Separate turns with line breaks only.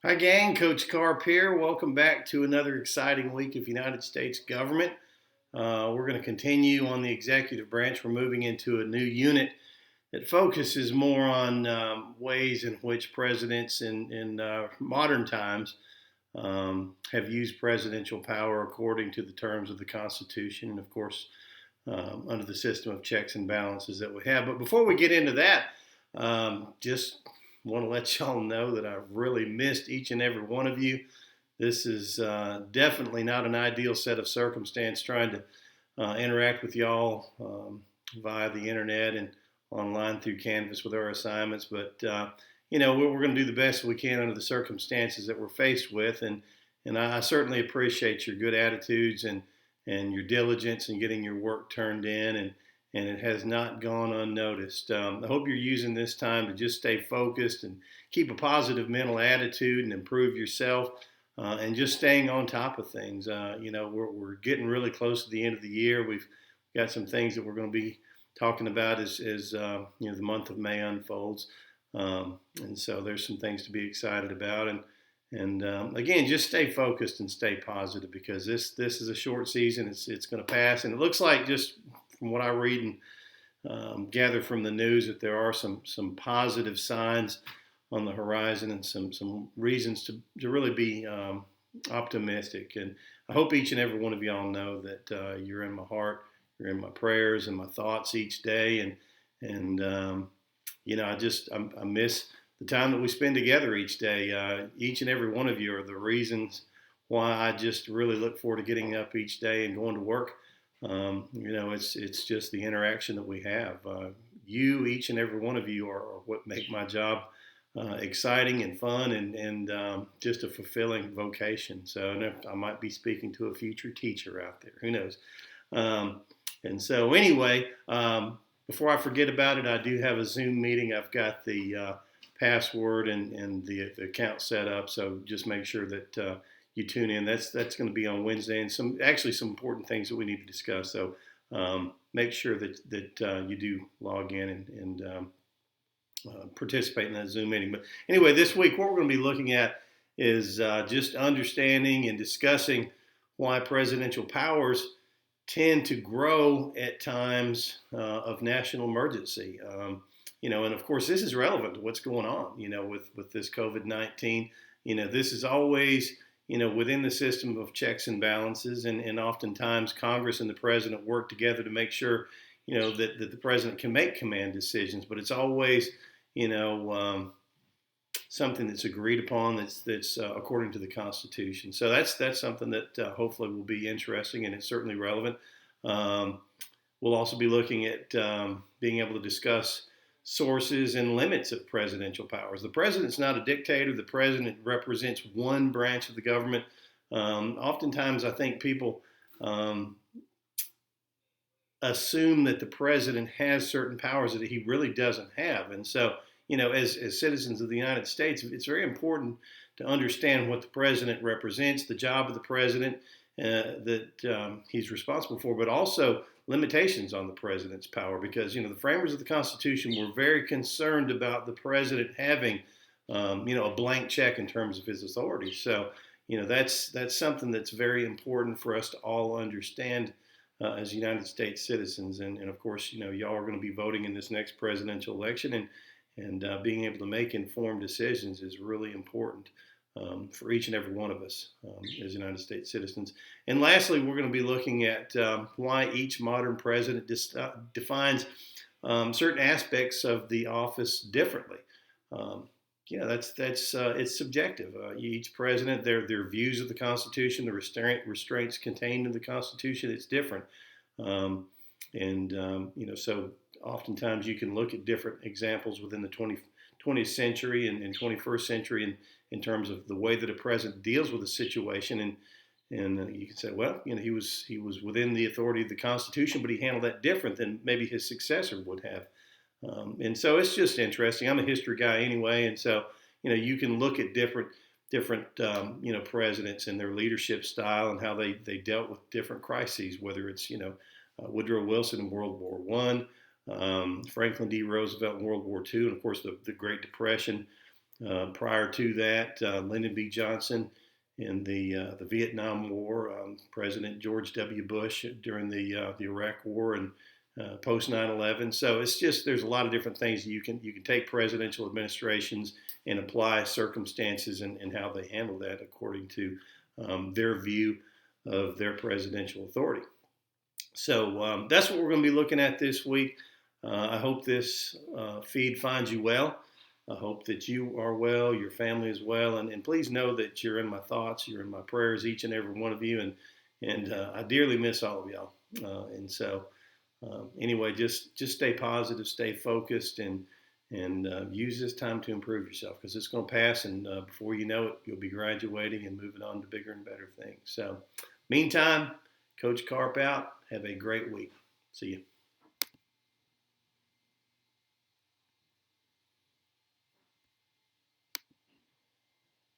Hi, gang. Coach Carp here. Welcome back to another exciting week of United States government. We're going to continue on the executive branch. We're moving into a new unit that focuses more on ways in which presidents in modern times have used presidential power according to the terms of the Constitution and, of course, under the system of checks and balances that we have. But before we get into that, just want to let y'all know that I've really missed each and every one of you. This is definitely not an ideal set of circumstance trying to interact with y'all via the internet and online through Canvas with our assignments. But we're going to do the best we can under the circumstances that we're faced with, and I certainly appreciate your good attitudes and your diligence in getting your work turned in, and it has not gone unnoticed. I hope you're using this time to just stay focused and keep a positive mental attitude and improve yourself, and just staying on top of things. We're getting really close to the end of the year. We've got some things that we're going to be talking about as the month of May unfolds, and so there's some things to be excited about. And again, just stay focused and stay positive, because this is a short season. It's going to pass, and it looks like, just from what I read and gather from the news, that there are some positive signs on the horizon and some reasons to really be optimistic. And I hope each and every one of y'all know that you're in my heart, you're in my prayers and my thoughts each day. I miss the time that we spend together each day. Each and every one of you are the reasons why I just really look forward to getting up each day and going to work. It's just the interaction that we have. Each and every one of you are what make my job exciting and fun, and just a fulfilling vocation. So I might be speaking to a future teacher out there. Who knows? And so anyway, before I forget about it, I do have a Zoom meeting. I've got the password and the account set up. So just make sure that you tune in. That's going to be on Wednesday, and some important things that we need to discuss. So make sure that you do log in and participate in that Zoom meeting. But anyway, this week what we're going to be looking at is just understanding and discussing why presidential powers tend to grow at times of national emergency. And of course, this is relevant to what's going on, with this COVID-19. This is always, within the system of checks and balances, and oftentimes Congress and the president work together to make sure, that the president can make command decisions, but it's always, something that's agreed upon, that's according to the Constitution. So that's something that hopefully will be interesting, and it's certainly relevant. We'll also be looking at being able to discuss sources and limits of presidential powers. The president's not a dictator. The president represents one branch of the government. Oftentimes, I think people assume that the president has certain powers that he really doesn't have. And so, as citizens of the United States, it's very important to understand what the president represents, the job of the president that he's responsible for, but also limitations on the president's power, because, the framers of the Constitution were very concerned about the president having, a blank check in terms of his authority. So, that's something that's very important for us to all understand as United States citizens. And of course, y'all are going to be voting in this next presidential election, and being able to make informed decisions is really important for each and every one of us as United States citizens. And lastly, we're going to be looking at why each modern president defines certain aspects of the office differently. That's it's subjective. Each president, their views of the Constitution, the restraints contained in the Constitution, it's different. So oftentimes you can look at different examples within the 20th century and 21st century in terms of the way that a president deals with a situation, and you can say, well, he was within the authority of the Constitution, but he handled that different than maybe his successor would have. And so it's just interesting. I'm a history guy anyway, and so you can look at different presidents and their leadership style and how they dealt with different crises, whether it's Woodrow Wilson in World War I, Franklin D. Roosevelt in World War II, and of course the Great Depression, Prior to that, Lyndon B. Johnson in the Vietnam War, President George W. Bush during the Iraq War, and post 9/11. So it's just there's a lot of different things you can take presidential administrations and apply circumstances and how they handle that according to their view of their presidential authority. So that's what we're going to be looking at this week. I hope this feed finds you well. I hope that you are well, your family is well, and please know that you're in my thoughts, you're in my prayers, each and every one of you, and I dearly miss all of y'all. Anyway, just stay positive, stay focused, and use this time to improve yourself because it's going to pass, and before you know it, you'll be graduating and moving on to bigger and better things. So, meantime, Coach Carp out. Have a great week. See you.